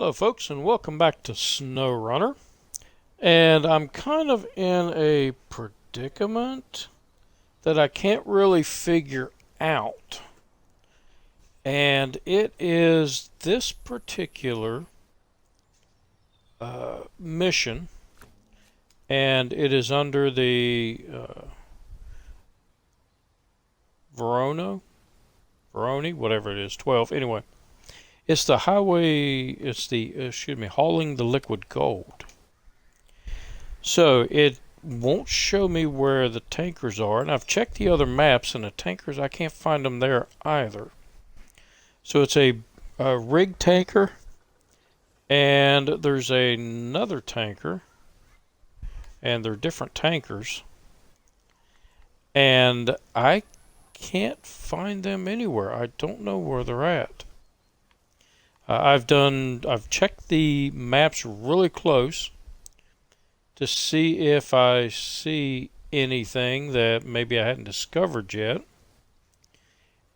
Hello folks, and welcome back to SnowRunner. And I'm kind of in a predicament that I can't really figure out. And it is this particular mission, and it is under the Veroni, whatever it is, 12. Anyway, it's the hauling the liquid gold. So it won't show me where the tankers are, and I've checked the other maps, and the tankers, I can't find them there either. So it's a rig tanker, and there's another tanker, and they're different tankers, and I can't find them anywhere. I don't know where they're at. I've checked the maps really close to see if I see anything that maybe I hadn't discovered yet.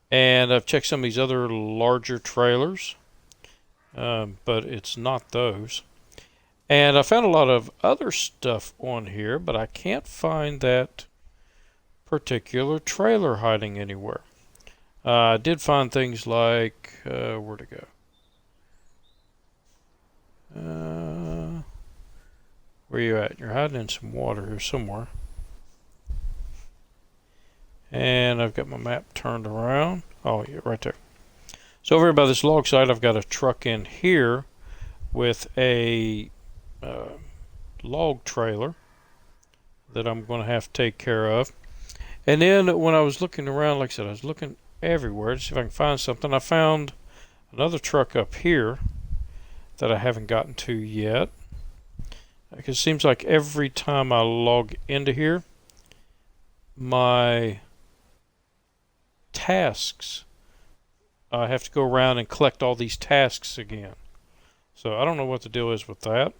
And I've checked some of these other larger trailers, but it's not those. And I found a lot of other stuff on here, but I can't find that particular trailer hiding anywhere. I did find things like, where'd it go? Where you at? You're hiding in some water here somewhere. And I've got my map turned around. Oh, yeah, right there. So over by this log site, I've got a truck in here with a log trailer that I'm going to have to take care of. And then when I was looking around, like I said, I was looking everywhere to see if I can find something. I found another truck up here that I haven't gotten to yet. It seems like every time I log into here, my tasks, I have to go around and collect all these tasks again. So I don't know what the deal is with that.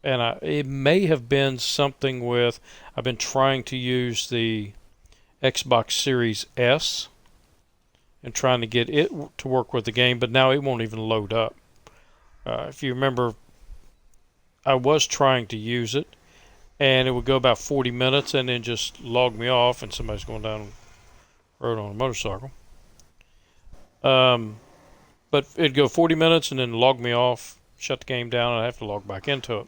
It may have been something with, I've been trying to use the Xbox Series S and trying to get it to work with the game, but now it won't even load up. If you remember, I was trying to use it, and it would go about 40 minutes and then just log me off, and somebody's going down the road on a motorcycle. But it'd go 40 minutes and then log me off, shut the game down, and I have to log back into it.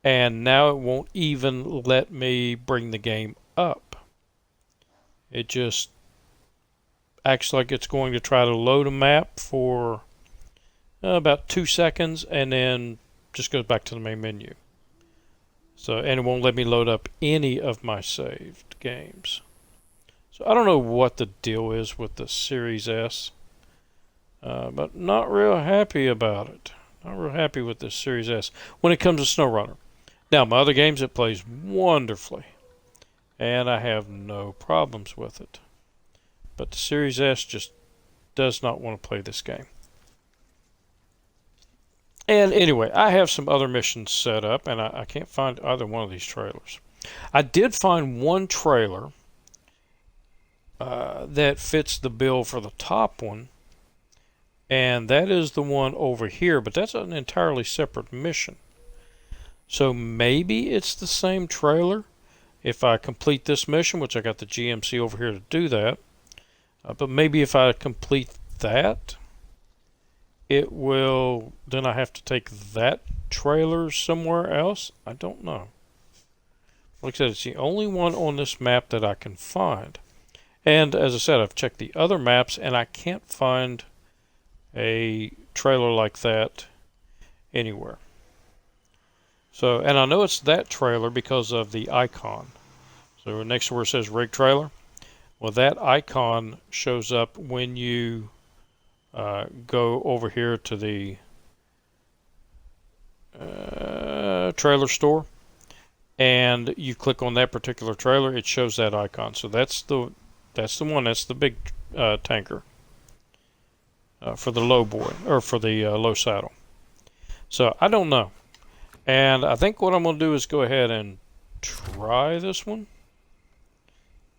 And now it won't even let me bring the game up. It just acts like it's going to try to load a map for about 2 seconds, and then just goes back to the main menu. So, and it won't let me load up any of my saved games. So I don't know what the deal is with the Series S, but not real happy about it. Not real happy with this Series S when it comes to SnowRunner. Now, my other games, it plays wonderfully, and I have no problems with it. But the Series S just does not want to play this game. And anyway, I have some other missions set up, and I can't find either one of these trailers. I did find one trailer that fits the bill for the top one, and that is the one over here, but that's an entirely separate mission. So maybe it's the same trailer if I complete this mission, which I got the GMC over here to do that. But maybe if I complete that, it will, then I have to take that trailer somewhere else. I don't know. Like I said, it's the only one on this map that I can find. And as I said, I've checked the other maps, and I can't find a trailer like that anywhere. So, and I know it's that trailer because of the icon. So next to where it says rig trailer, well, that icon shows up when you go over here to the trailer store, and you click on that particular trailer. It shows that icon. So that's the one. That's the big tanker for the low boy, or for the low saddle. So I don't know, and I think what I'm going to do is go ahead and try this one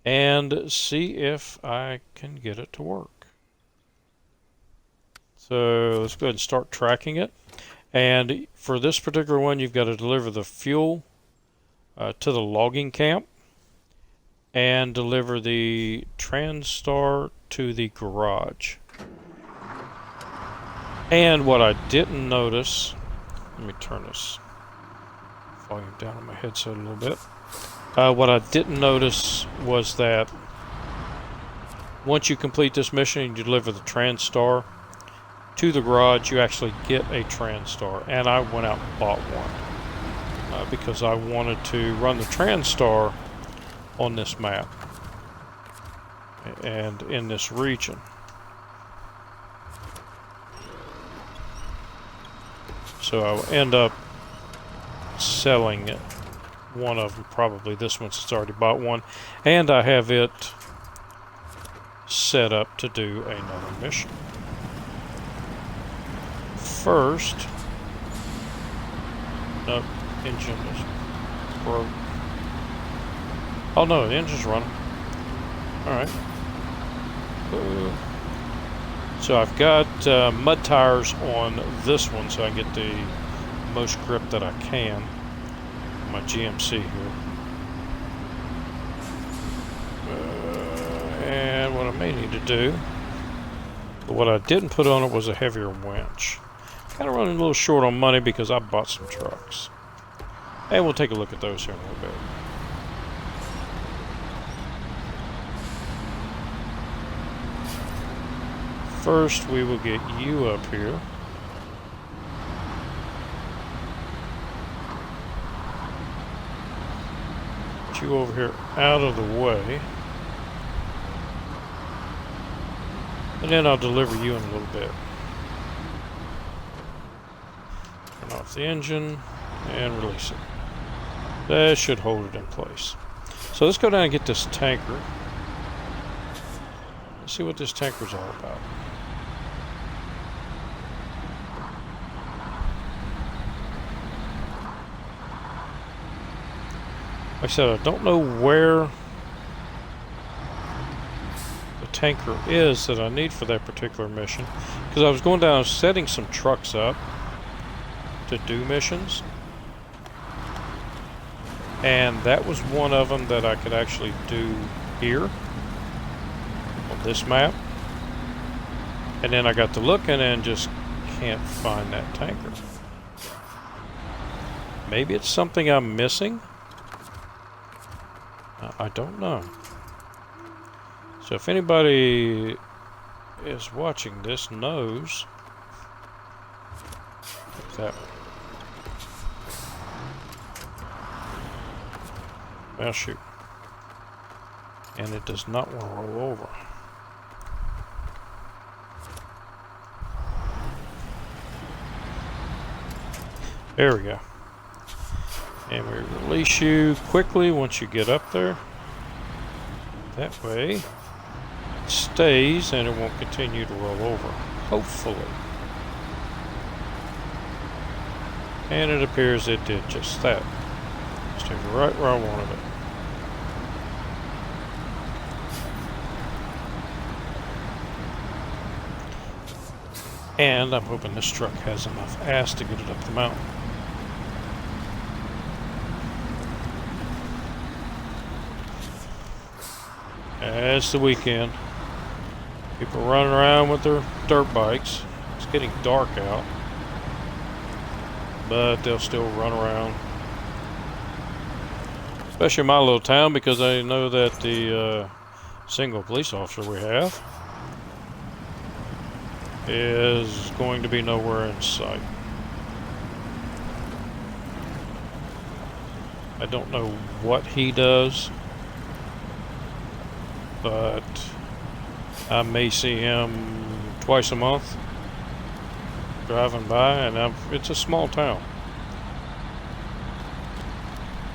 and see if I can get it to work. So let's go ahead and start tracking it. And for this particular one, you've got to deliver the fuel to the logging camp and deliver the TranStar to the garage. And what I didn't notice, let me turn this volume down on my headset a little bit. What I didn't notice was that once you complete this mission and you deliver the TranStar to the garage, you actually get a TranStar. And I went out and bought one because I wanted to run the TranStar on this map and in this region. So I'll end up selling one of them, probably this one since I already bought one, and I have it set up to do another mission. First, nope, engine is broke. Oh no, the engine's running. Alright. So I've got mud tires on this one so I can get the most grip that I can. My GMC here. And what I may need to do, but what I didn't put on it was a heavier winch. Kind of running a little short on money because I bought some trucks. And we'll take a look at those here in a little bit. First, we will get you up here. Get you over here out of the way. And then I'll deliver you in a little bit. Turn off the engine and release it. That should hold it in place. So let's go down and get this tanker. Let's see what this tanker's all about. Like I said, I don't know where the tanker is that I need for that particular mission, because I was going down setting some trucks up to do missions, and that was one of them that I could actually do here on this map. And then I got to looking and just can't find that tanker. Maybe it's something I'm missing. I don't know. So if anybody is watching this knows that one. Well, shoot. And it does not want to roll over. There we go. And we release you quickly once you get up there. That way it stays and it won't continue to roll over. Hopefully. And it appears it did just that. Stayed right where I wanted it. And I'm hoping this truck has enough ass to get it up the mountain. It's the weekend. People running around with their dirt bikes. It's getting dark out, but they'll still run around. Especially in my little town, because I know that the single police officer we have is going to be nowhere in sight. I don't know what he does, but I may see him twice a month driving by, and it's a small town.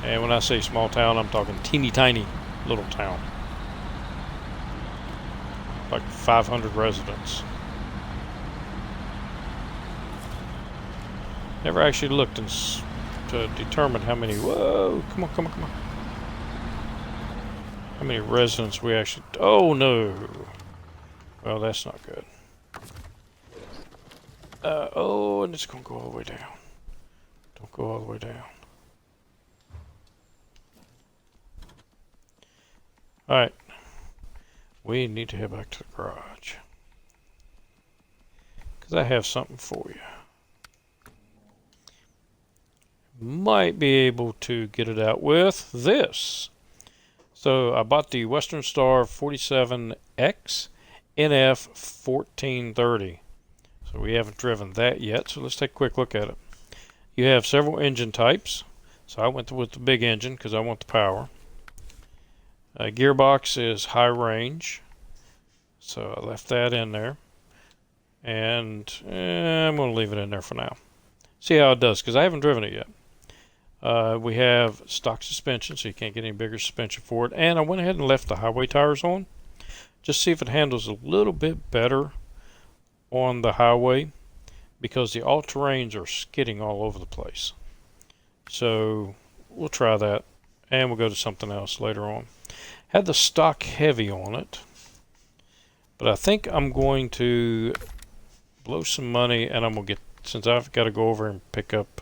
And when I say small town, I'm talking teeny tiny little town. Like 500 residents. Never actually looked to determine how many, whoa, come on. How many residents we actually, oh no. Well, that's not good. Oh, and it's going to go all the way down. Don't go all the way down. Alright. We need to head back to the garage. Because I have something for you. Might be able to get it out with this. So I bought the Western Star 47X NF 1430. So we haven't driven that yet, so let's take a quick look at it. You have several engine types. So I went with the big engine because I want the power. Gearbox is high range. So I left that in there. And I'm going to leave it in there for now. See how it does, because I haven't driven it yet. We have stock suspension, so you can't get any bigger suspension for it. And I went ahead and left the highway tires on. Just see if it handles a little bit better on the highway, because the all-terrains are skidding all over the place. So we'll try that, and we'll go to something else later on. Had the stock heavy on it, but I think I'm going to blow some money, and I'm going to get, since I've got to go over and pick up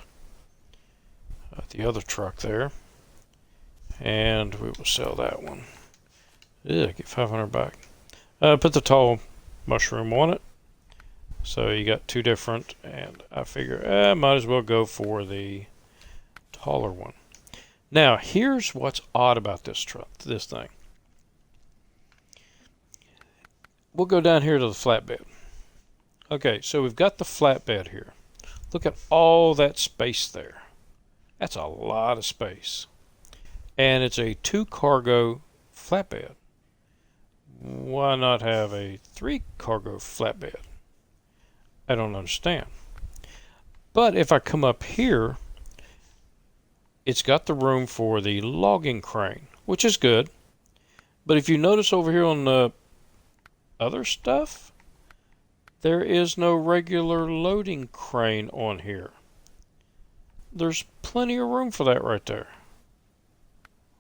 the other truck there, and we will sell that one. Yeah, get 500 back. Put the tall mushroom on it. So you got two different, and I figure I might as well go for the taller one. Now, here's what's odd about this truck, this thing. We'll go down here to the flatbed. Okay, so we've got the flatbed here. Look at all that space there. That's a lot of space. And it's a 2-cargo flatbed. Why not have a 3-cargo flatbed? I don't understand. But if I come up here, it's got the room for the logging crane, which is good. But if you notice over here on the other stuff, there is no regular loading crane on here. There's plenty of room for that right there.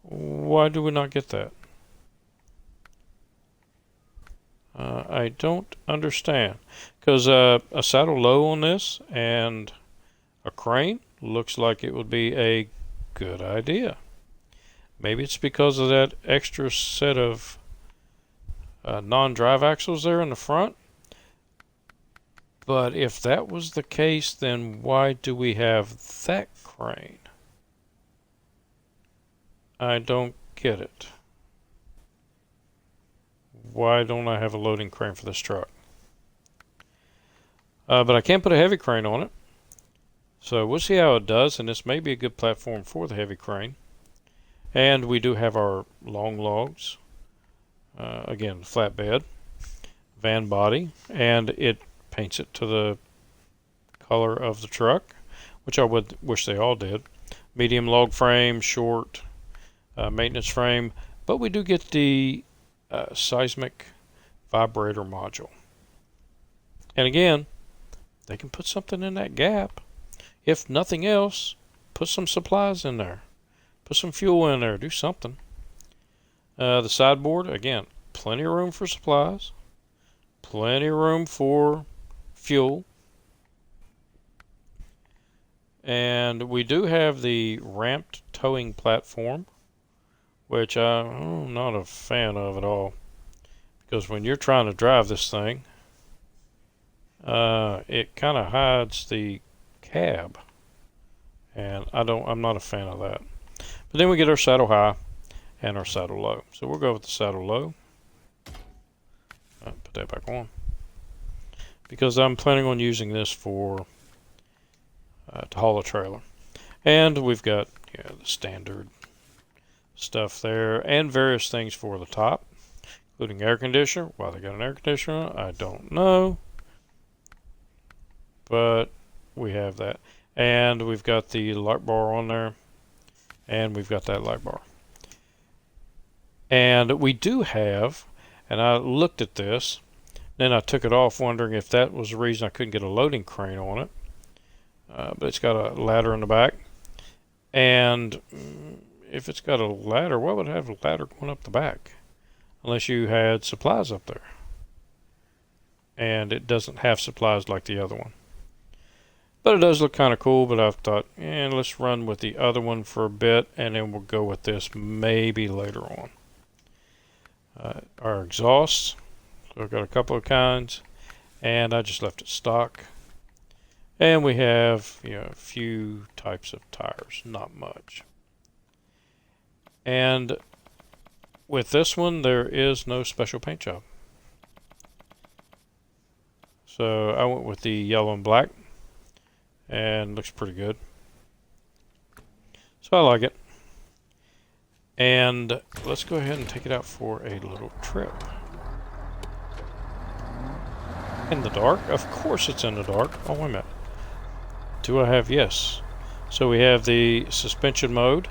Why do we not get that? I don't understand. Because a saddle low on this and a crane looks like it would be a good idea. Maybe it's because of that extra set of non-drive axles there in the front. But if that was the case, then why do we have that crane? I don't get it. Why don't I have a loading crane for this truck? But I can put a heavy crane on it. So we'll see how it does, and this may be a good platform for the heavy crane. And we do have our long logs. Again, flatbed, van body, and it paints it to the color of the truck, which I would wish they all did. Medium log frame, short maintenance frame, but we do get the seismic vibrator module. And again, they can put something in that gap. If nothing else, put some supplies in there. Put some fuel in there. Do something. The sideboard, again, plenty of room for supplies. Plenty of room for fuel. And we do have the ramped towing platform, which I'm not a fan of at all. Because when you're trying to drive this thing, it kind of hides the cab. And I'm not a fan of that. But then we get our saddle high and our saddle low. So we'll go with the saddle low. Put that back on. Because I'm planning on using this for to haul a trailer. And we've got the standard stuff there and various things for the top, including air conditioner. Why they got an air conditioner, I don't know. But we have that. And we've got the light bar on there. And we've got that light bar. And we do have, and I looked at this, then I took it off wondering if that was the reason I couldn't get a loading crane on it. But it's got a ladder in the back. And if it's got a ladder, why would it have a ladder going up the back? Unless you had supplies up there. And it doesn't have supplies like the other one. But it does look kind of cool, but I've thought, let's run with the other one for a bit, and then we'll go with this maybe later on. Our exhausts, so I've got a couple of kinds, and I just left it stock. And we have, a few types of tires, not much. And with this one, there is no special paint job. So I went with the yellow and black, and looks pretty good. So I like it. And let's go ahead and take it out for a little trip. In the dark? Of course it's in the dark. Oh, wait a minute. Do I have? Yes. So we have the suspension mode.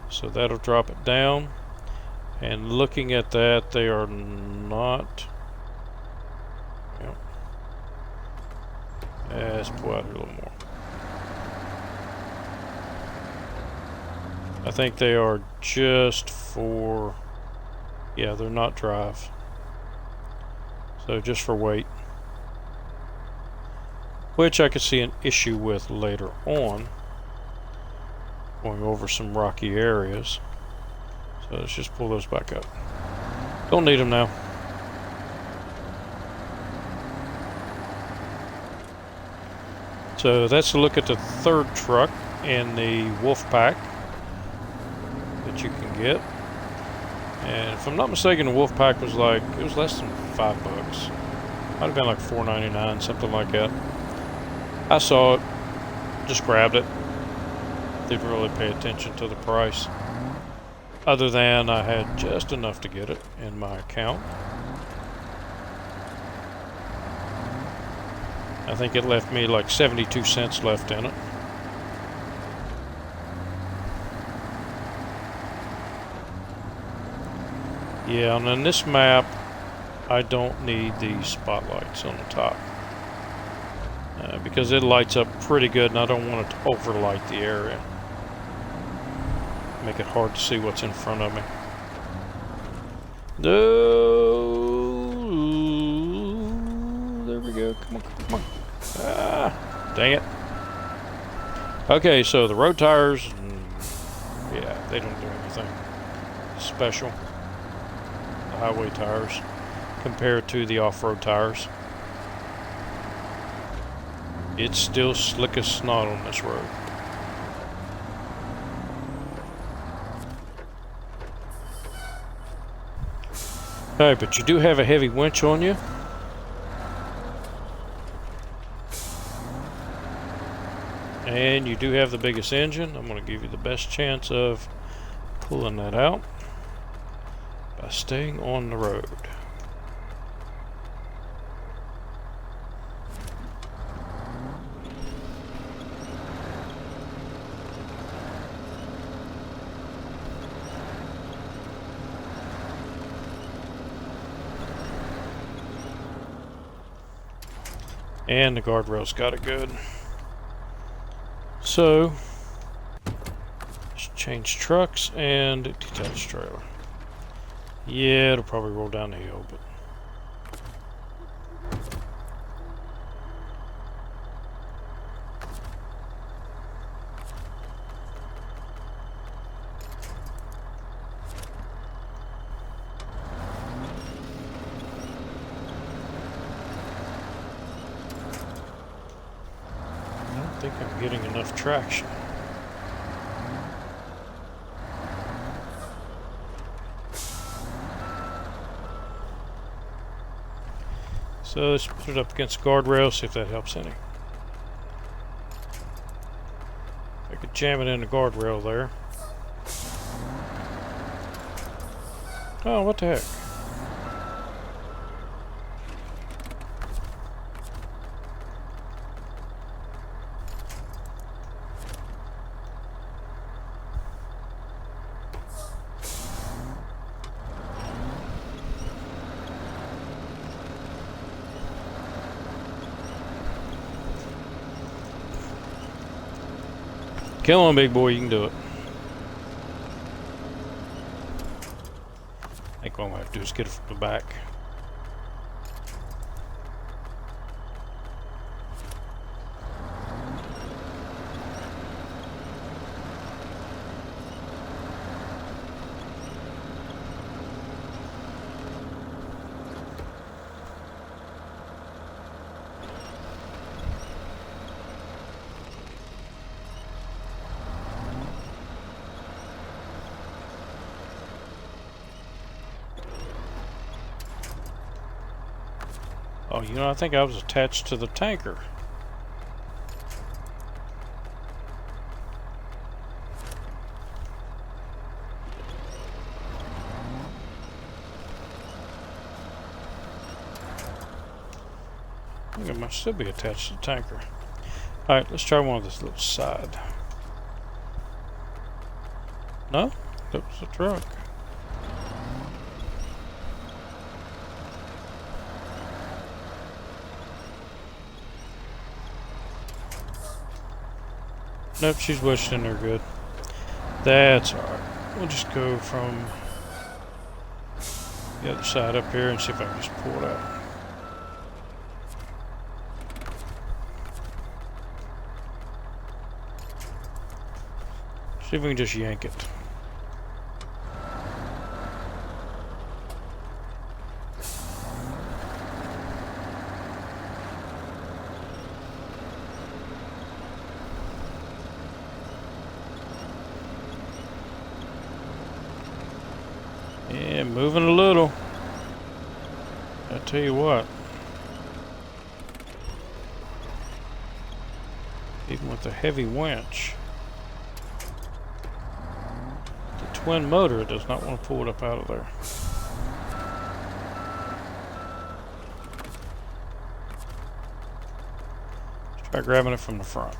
So that'll drop it down. And looking at that, they are not... Let's pull out here a little more. I think they are just for... Yeah, they're not drive. So just for weight. Which I could see an issue with later on. Going over some rocky areas. So let's just pull those back up. Don't need them now. So that's a look at the third truck in the Wolf Pack that you can get. And if I'm not mistaken, the Wolf Pack was like, it was less than $5. Might have been like $4.99, something like that. I saw it, just grabbed it. Didn't really pay attention to the price. Other than I had just enough to get it in my account. I think it left me like 72 cents left in it. Yeah, and on this map, I don't need the spotlights on the top. Because it lights up pretty good and I don't want it to overlight the area. Make it hard to see what's in front of me. No, there we go. Come on, come on. Ah, dang it. Okay, so the road tires, yeah, they don't do anything special. The highway tires compared to the off-road tires. It's still slick as snot on this road. Alright, but you do have a heavy winch on you. And you do have the biggest engine. I'm going to give you the best chance of pulling that out by staying on the road. And the guardrail's got it good. So, just change trucks and detach trailer. Yeah, it'll probably roll down the hill, but... I don't think I'm getting enough traction. So let's put it up against the guardrail, see if that helps any. I could jam it in the guardrail there. Oh, what the heck? Come on, big boy, you can do it. I think what I'm going to have to do is get it from the back. Oh, you know, I think I was attached to the tanker. I think I might still be attached to the tanker. Alright, let's try one of this little side. No? That was a truck. Nope, she's wedged in there good. That's alright. We'll just go from the other side up here and see if I can just pull it out. See if we can just yank it. Yeah, moving a little. I tell you what. Even with the heavy winch, the twin motor does not want to pull it up out of there. Let's try grabbing it from the front.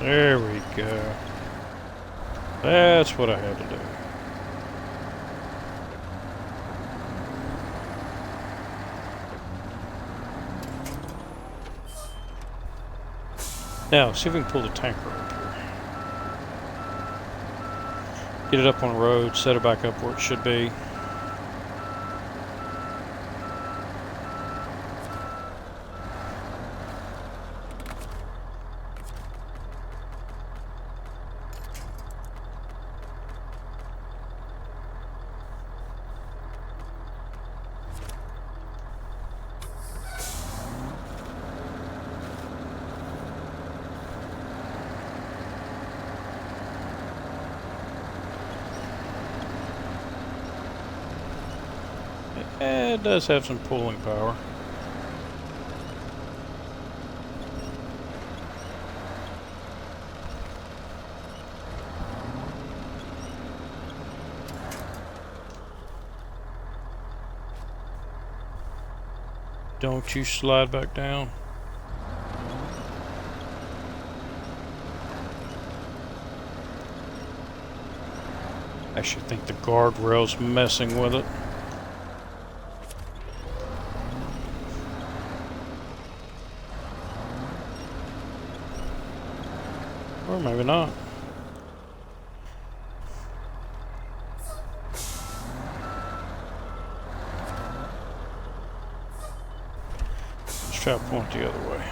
There we go. That's what I had to do. Now, see if we can pull the tanker up here. Get it up on the road, set it back up where it should be. It does have some pulling power. Don't you slide back down. I actually think the guardrail's messing with it. Or maybe not. Let's try to point the other way.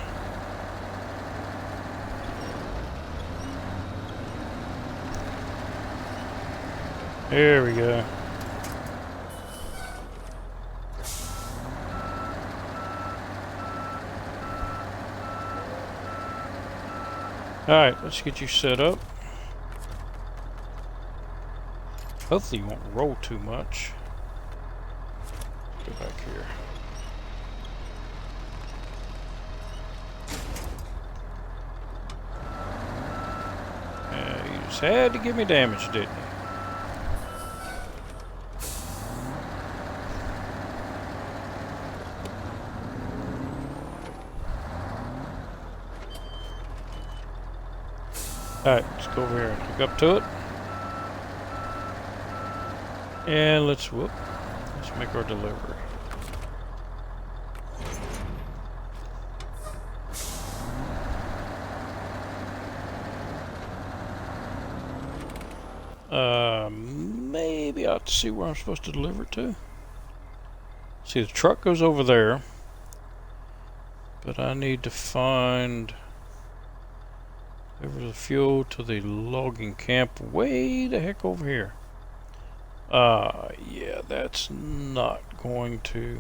There we go. Alright, let's get you set up. Hopefully you won't roll too much. Go back here. You just had to give me damage, didn't you? Alright, let's go over here and hook up to it. And let's make our delivery. Maybe I ought to see where I'm supposed to deliver it to. See, the truck goes over there. But I need to find the fuel to the logging camp way the heck over here. Yeah, that's not going to...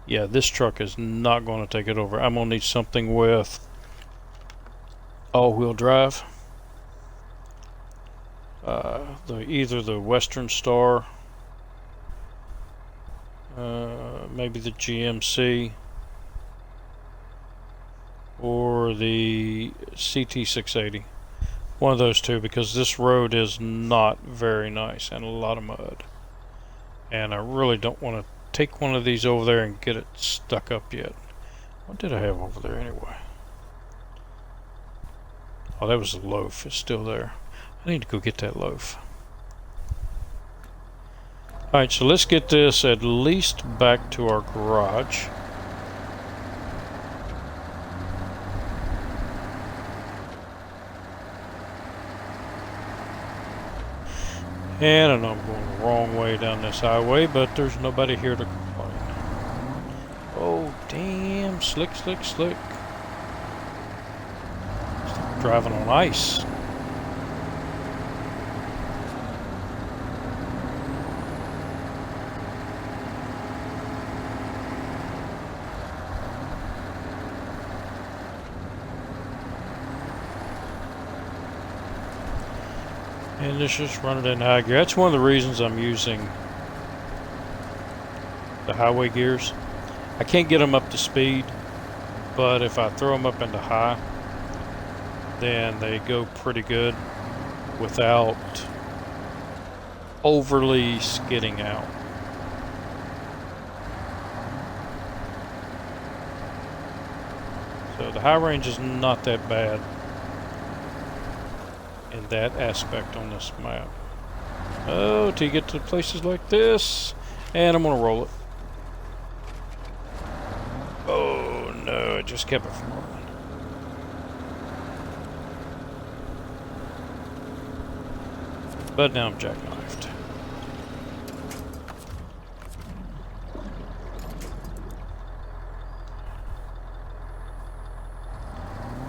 Yeah, this truck is not going to take it over. I'm going to need something with all-wheel drive. either the Western Star, maybe the GMC, or the CT680. One of those two, because this road is not very nice and a lot of mud. And I really don't want to take one of these over there and get it stuck up yet. What did I have over there anyway? Oh, that was a loaf. It's still there. I need to go get that loaf. Alright, so let's get this at least back to our garage. And I know I'm going the wrong way down this highway, but there's nobody here to complain. Oh, damn. Slick, slick, slick. Stop driving on ice. And it's just running in high gear. That's one of the reasons I'm using the highway gears. I can't get them up to speed, but if I throw them up into high, then they go pretty good without overly skidding out. So the high range is not that bad in that aspect on this map. Oh, till you get to places like this, and I'm gonna roll it. Oh no, it just kept it from rolling. But now I'm jackknifed.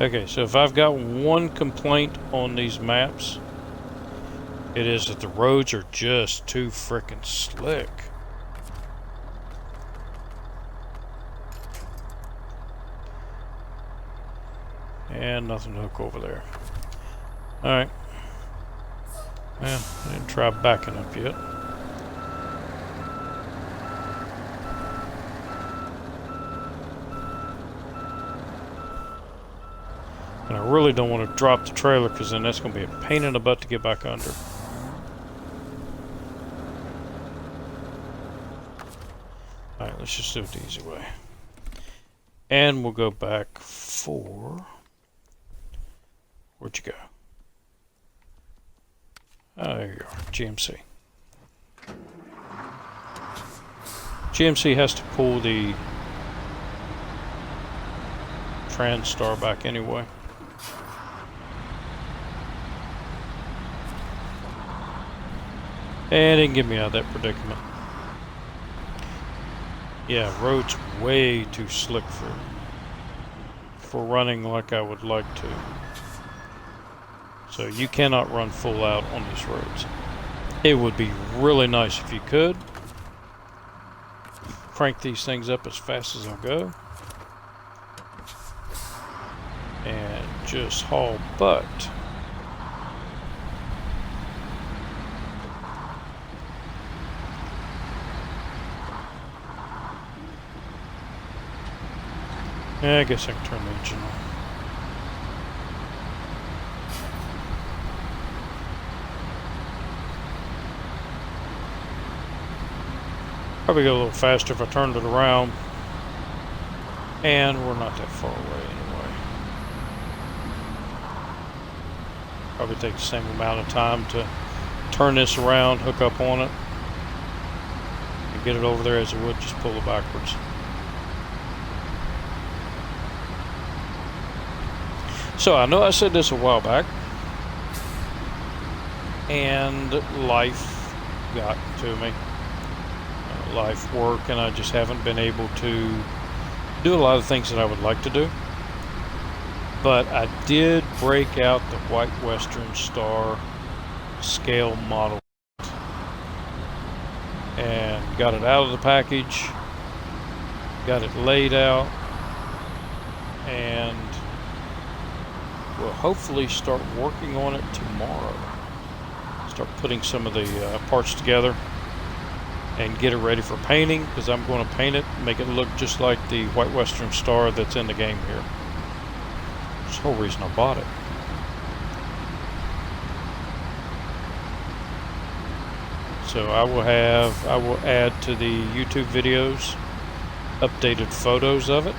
Okay, so if I've got one complaint on these maps, it is that the roads are just too frickin' slick. And nothing to hook over there. Alright. Well, I didn't try backing up yet. And I really don't want to drop the trailer, because then that's going to be a pain in the butt to get back under. Alright, let's just do it the easy way. And we'll go back for... Where'd you go? Oh, there you are. GMC. GMC has to pull the TranStar back anyway. And it didn't get me out of that predicament. Yeah, road's way too slick for running like I would like to. So you cannot run full out on these roads. It would be really nice if you could. Crank these things up as fast as they'll go. And just haul butt. Yeah, I guess I can turn the engine on. Probably go a little faster if I turned it around. And we're not that far away anyway. Probably take the same amount of time to turn this around, hook up on it, and get it over there as it would just pull it backwards. So I know I said this a while back, and life got to me. Life, work, and I just haven't been able to do a lot of things that I would like to do. But I did break out the White Western Star scale model and got it out of the package, got it laid out, and will hopefully start working on it tomorrow. It's Start putting some of the parts together and get it ready for painting, because I'm going to paint it, make it look just like the White Western Star that's in the game here. That's the whole reason I bought it. So I will add to the YouTube videos updated photos of it,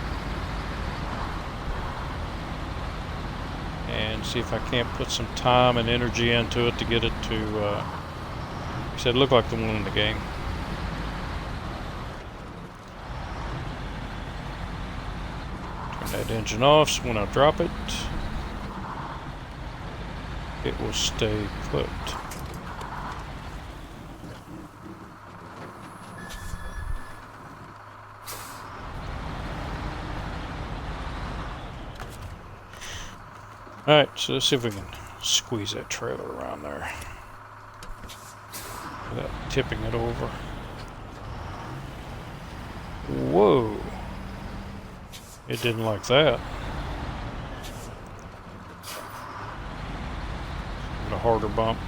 and see if I can't put some time and energy into it to get it to, like I said, look like the one in the game. Turn that engine off, so when I drop it, it will stay put. Alright, so let's see if we can squeeze that trailer around there without tipping it over. Whoa! It didn't like that. A harder bump.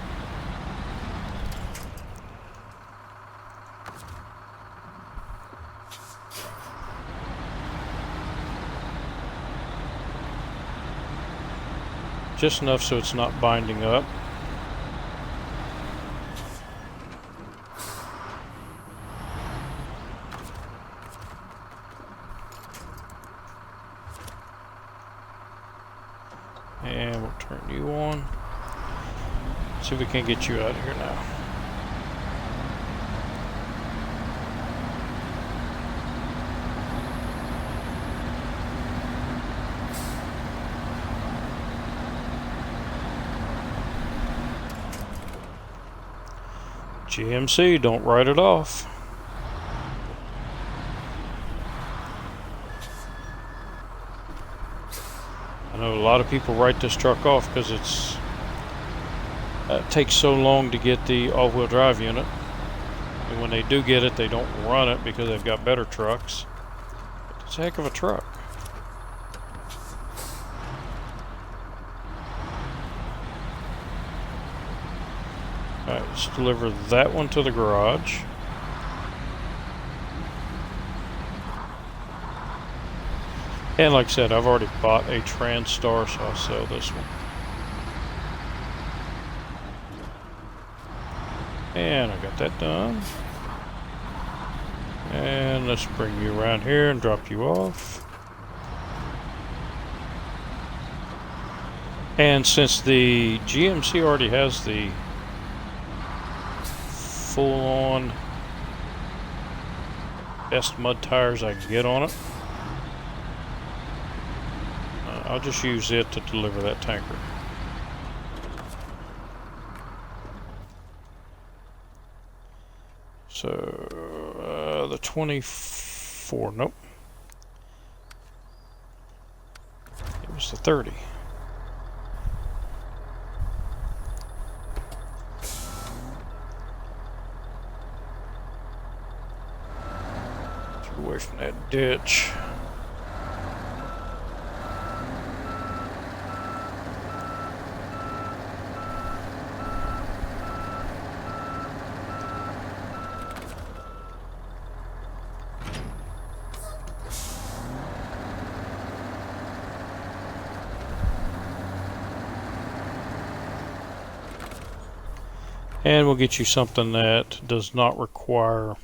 Just enough so it's not binding up. And we'll turn you on. See if we can get you out of here now. GMC, don't write it off. I know a lot of people write this truck off because it takes so long to get the all-wheel drive unit, and when they do get it, they don't run it because they've got better trucks. It's a heck of a truck. Alright, let's deliver that one to the garage. And like I said, I've already bought a TranStar, so I'll sell this one. And I got that done. And let's bring you around here and drop you off. And since the GMC already has the full-on best mud tires I can get on it, I'll just use it to deliver that tanker. So the 24, nope, it was the 30. Away from that ditch. And we'll get you something that does not require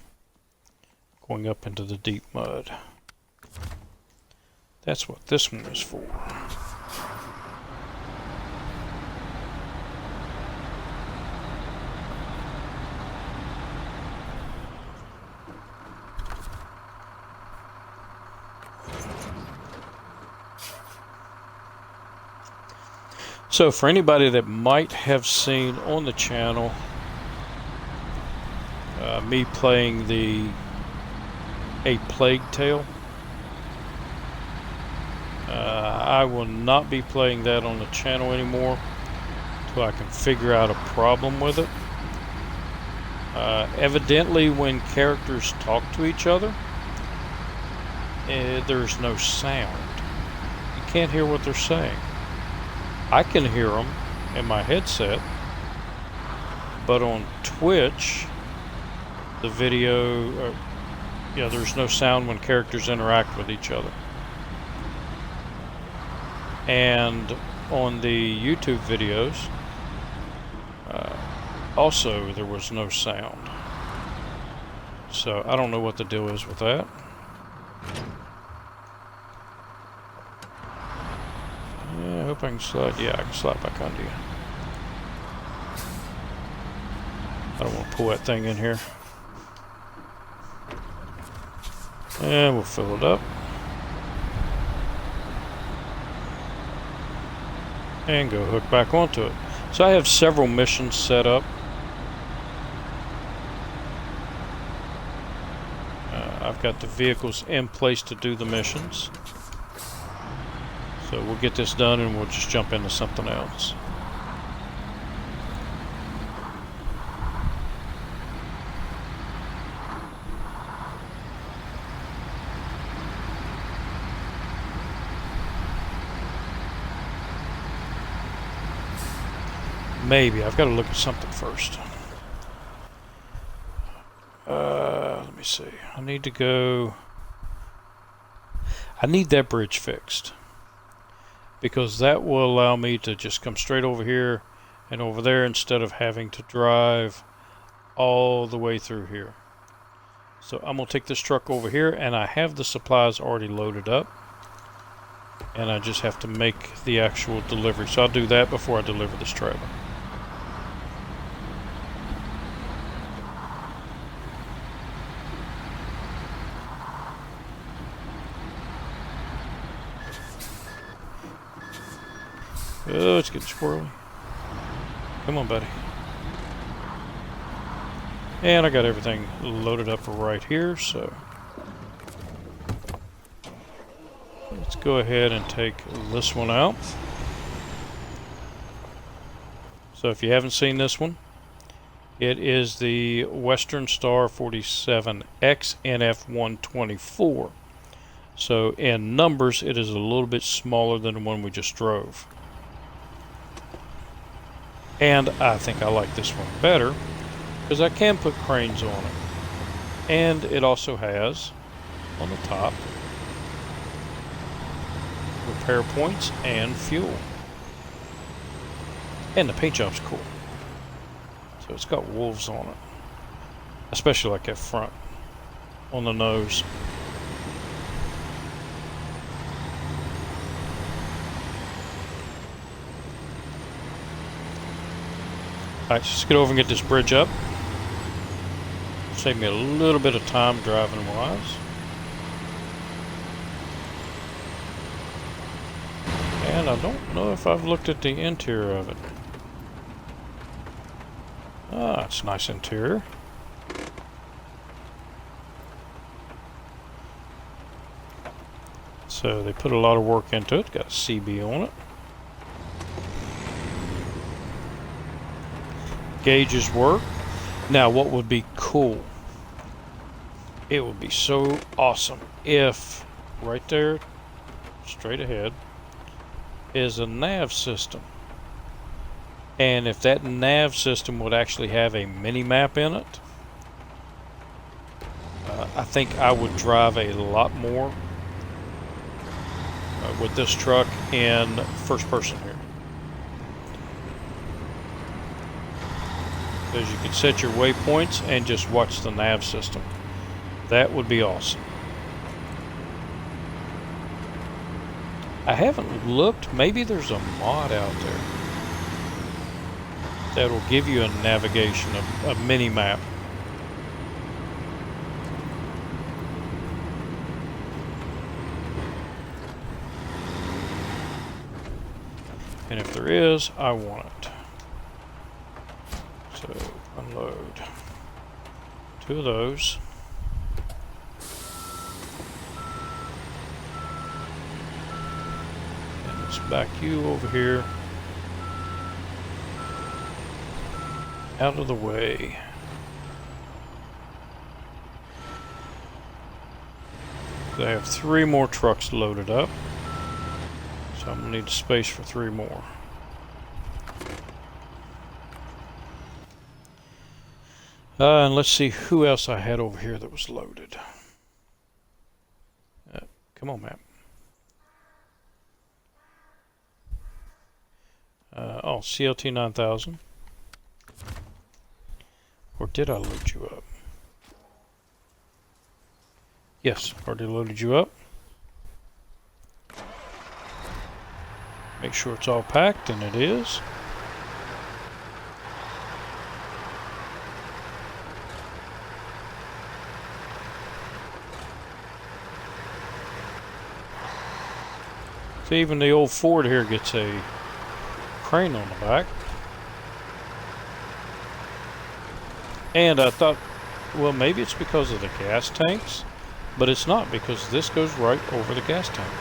going up into the deep mud. That's what this one is for. So for anybody that might have seen on the channel me playing a Plague Tale, I will not be playing that on the channel anymore until I can figure out a problem with it. Evidently when characters talk to each other, there's no sound. You can't hear what they're saying. I can hear them in my headset, but on Twitch, the video, yeah, there's no sound when characters interact with each other. And on the YouTube videos, also there was no sound. So I don't know what the deal is with that. Yeah, I hope I can slide. Yeah, I can slide back under you. I don't want to pull that thing in here. And we'll fill it up. And go hook back onto it. So I have several missions set up. I've got the vehicles in place to do the missions. So we'll get this done and we'll just jump into something else. Maybe. I've got to look at something first. Let me see. I need to go... I need that bridge fixed. Because that will allow me to just come straight over here and over there instead of having to drive all the way through here. So I'm going to take this truck over here, and I have the supplies already loaded up. And I just have to make the actual delivery. So I'll do that before I deliver this trailer. Oh, it's getting squirrely. Come on, buddy. And I got everything loaded up right here, so let's go ahead and take this one out. So if you haven't seen this one, it is the Western Star 47X NF124. So in numbers, it is a little bit smaller than the one we just drove. And I think I like this one better because I can put cranes on it. And it also has, on the top, repair points and fuel. And the paint job's cool. So it's got wolves on it. Especially like that front, on the nose. Alright, just get over and get this bridge up. Save me a little bit of time driving wise. And I don't know if I've looked at the interior of it. Ah, it's a nice interior. So they put a lot of work into it. Got a CB on it. Gauges work. Now what would be cool, it would be so awesome if right there straight ahead is a nav system, and if that nav system would actually have a mini map in it, I think I would drive a lot more with this truck in first person here. Because you can set your waypoints and just watch the nav system. That would be awesome. I haven't looked. Maybe there's a mod out there that'll give you a navigation, a mini map. And if there is, I want it. So unload 2 of those. And let's back you over here out of the way. I have 3 more trucks loaded up, so I'm gonna need space for 3 more. And let's see who else I had over here that was loaded. Come on, map. Oh, CLT 9000. Or did I load you up? Yes, already loaded you up. Make sure it's all packed, and it is. So even the old Ford here gets a crane on the back. And I thought, well, maybe it's because of the gas tanks, but it's not, because this goes right over the gas tank.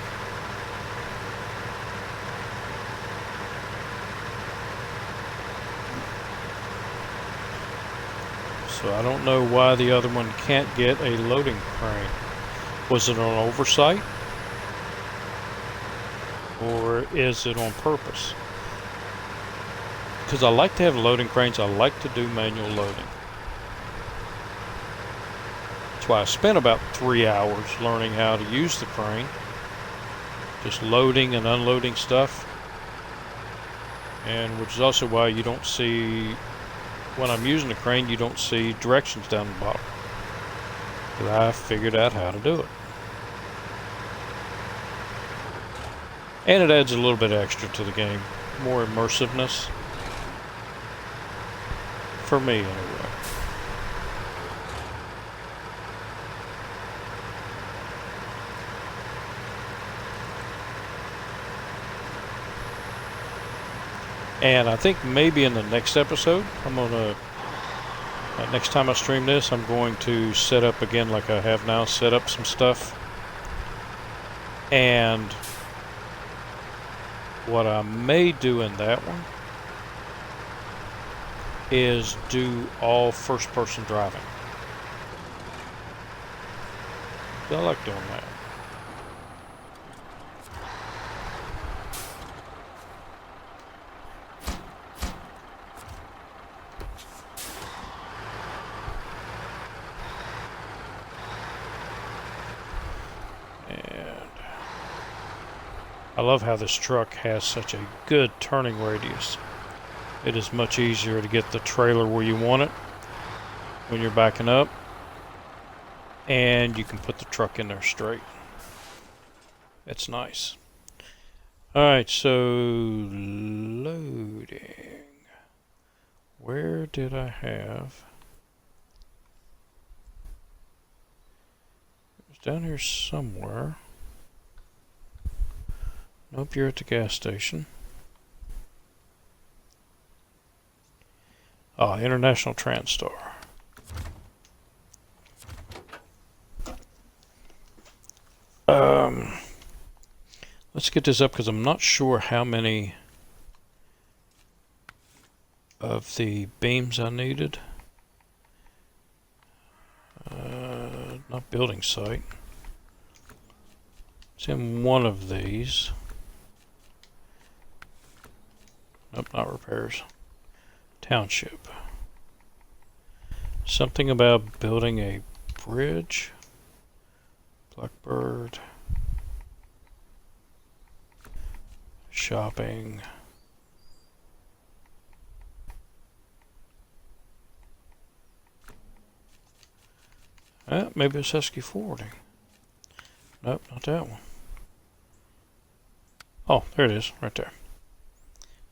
So I don't know why the other one can't get a loading crane. Was it an oversight? Or is it on purpose? Because I like to have loading cranes, I like to do manual loading. That's why I spent about 3 hours learning how to use the crane. Just loading and unloading stuff. And which is also why you don't see, when I'm using the crane, you don't see directions down the bottom. Because I figured out how to do it. And it adds a little bit extra to the game. More immersiveness. For me, anyway. And I think maybe in the next episode, I'm gonna, next time I stream this, I'm going to set up again like I have now, set up some stuff. And what I may do in that one is do all first-person driving. I like doing that. I love how this truck has such a good turning radius. It is much easier to get the trailer where you want it when you're backing up, and you can put the truck in there straight. That's nice. Alright, so loading. Where did I have? It was down here somewhere. Nope, you're at the gas station. Ah, International Transstar. Let's get this up because I'm not sure how many of the beams I needed. Not building site. It's in one of these. Nope, not repairs. Township. Something about building a bridge. Blackbird. Shopping. Maybe it's Husky forwarding. Nope, not that one. Oh, there it is, right there.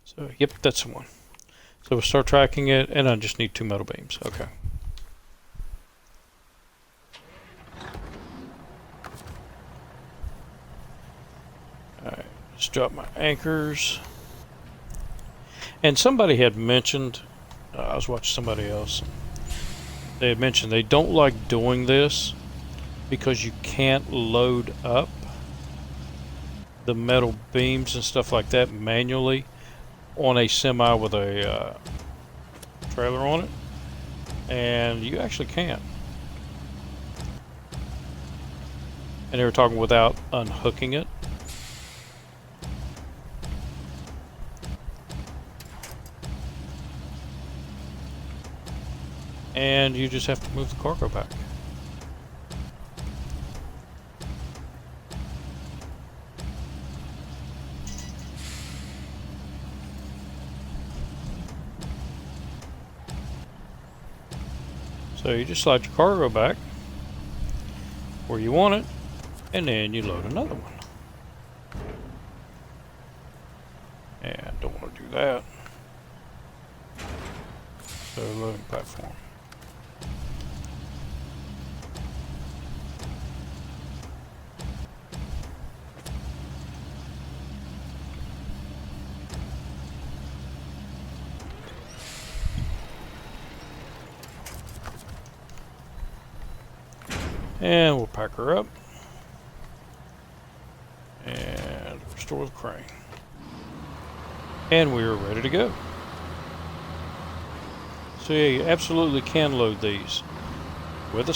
So, yep, that's the one. So we'll start tracking it, and I just need 2 metal beams. Okay. Alright, let's drop my anchors. And somebody had mentioned, I was watching somebody else, they had mentioned they don't like doing this because you can't load up the metal beams and stuff like that manually on a semi with a trailer on it, and you actually can. And they were talking without unhooking it. and you just have to move the cargo back. So you just slide your cargo back where you want it, and then you load another one. And don't want to do that. So loading platform. And we'll pack her up and restore the crane. And we are ready to go. So yeah, you absolutely can load these with a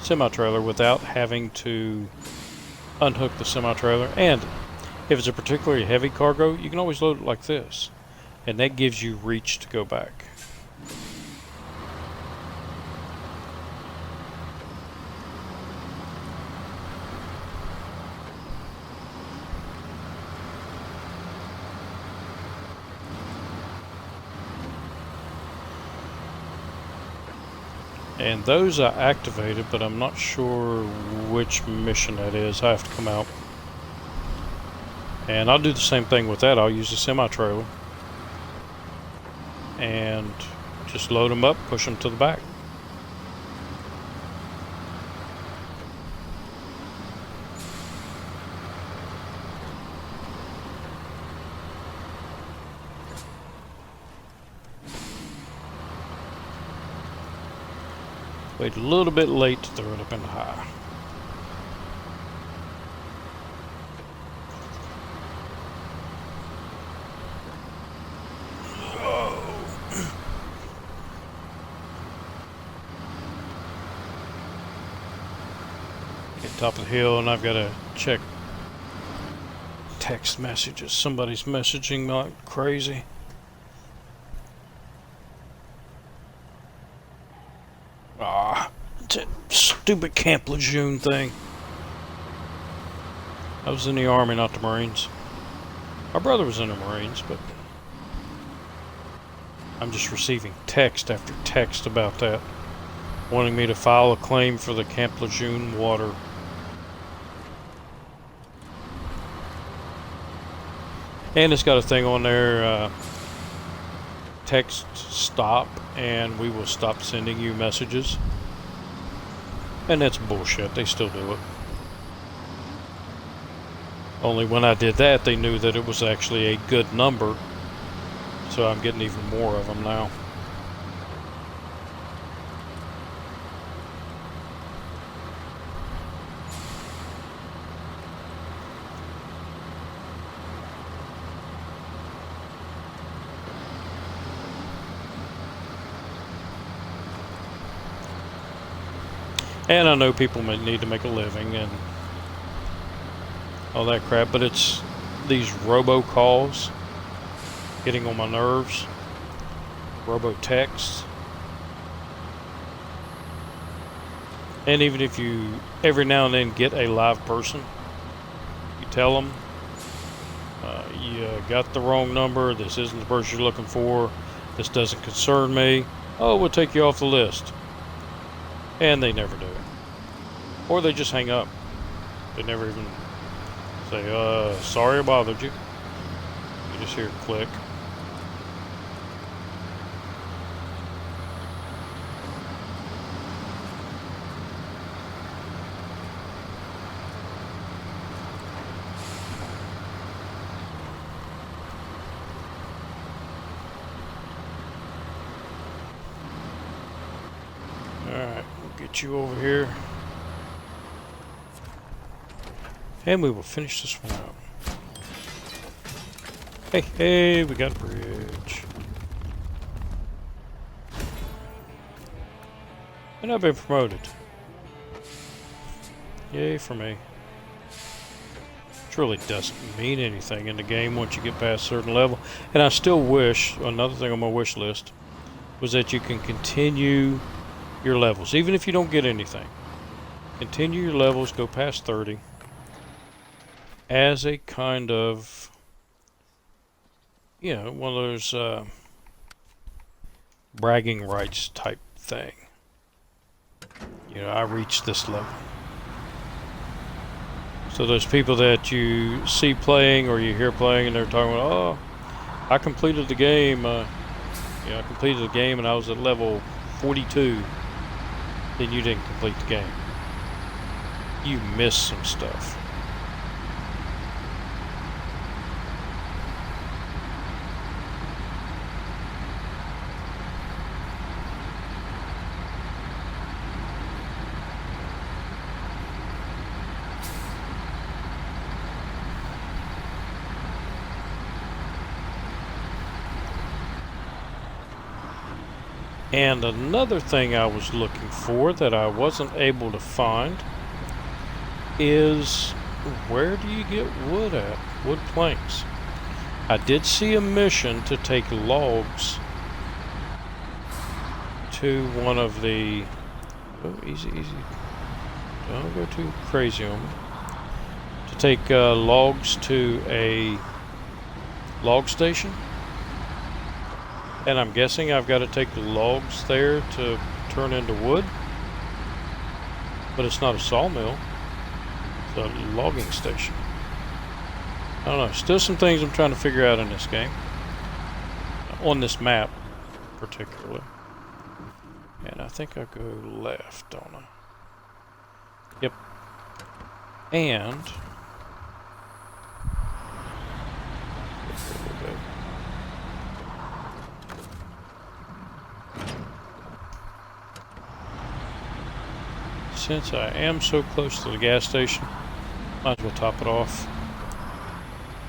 semi-trailer without having to unhook the semi-trailer. And if it's a particularly heavy cargo, you can always load it like this. And that gives you reach to go back. And those I activated, but I'm not sure which mission that is. I have to come out. And I'll do the same thing with that. I'll use the semi-trailer. And just load them up, push them to the back. Wait a little bit late to throw it up in the high. Get top of the hill, and I've got to check text messages. Somebody's messaging me like crazy. It's a stupid Camp Lejeune thing. I was in the Army, not the Marines. My brother was in the Marines, but I'm just receiving text after text about that, wanting me to file a claim for the Camp Lejeune water. And it's got a thing on there, text stop, and we will stop sending you messages. And that's bullshit. They still do it. Only when I did that, they knew that it was actually a good number. So I'm getting even more of them now. And I know people may need to make a living and all that crap, but it's these robocalls getting on my nerves. Robo-texts. And even if you every now and then get a live person, you tell them, you got the wrong number, this isn't the person you're looking for, this doesn't concern me, oh, we'll take you off the list. And they never do it. Or they just hang up. They never even say, sorry I bothered you. You just hear it click. Alright, we'll get you over here. And we will finish this one out. Hey, we got a bridge. And I've been promoted. Yay for me. Which really doesn't mean anything in the game once you get past a certain level. And I still wish, another thing on my wish list, was that you can continue your levels, even if you don't get anything. Continue your levels, go past 30, as a kind of, you know, one of those bragging rights type thing. You know, I reached this level. So those people that you see playing or you hear playing and they're talking about, oh, I completed the game, I completed the game and I was at level 42, then you didn't complete the game. You missed some stuff. And another thing I was looking for that I wasn't able to find is, where do you get wood at? Wood planks. I did see a mission to take logs to one of the... Oh, easy. Don't go too crazy on me. To take logs to a log station. And I'm guessing I've got to take the logs there to turn into wood. But it's not a sawmill. It's a logging station. I don't know. Still some things I'm trying to figure out in this game. On this map, particularly. And I think I go left, don't I? Yep. And... since I am so close to the gas station, might as well top it off.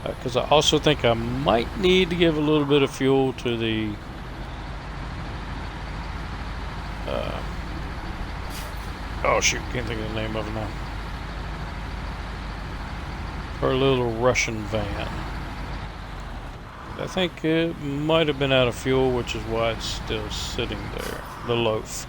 Because I also think I might need to give a little bit of fuel to the oh shoot, can't think of the name of it now. Our little Russian van. I think it might have been out of fuel, which is why it's still sitting there. The loaf.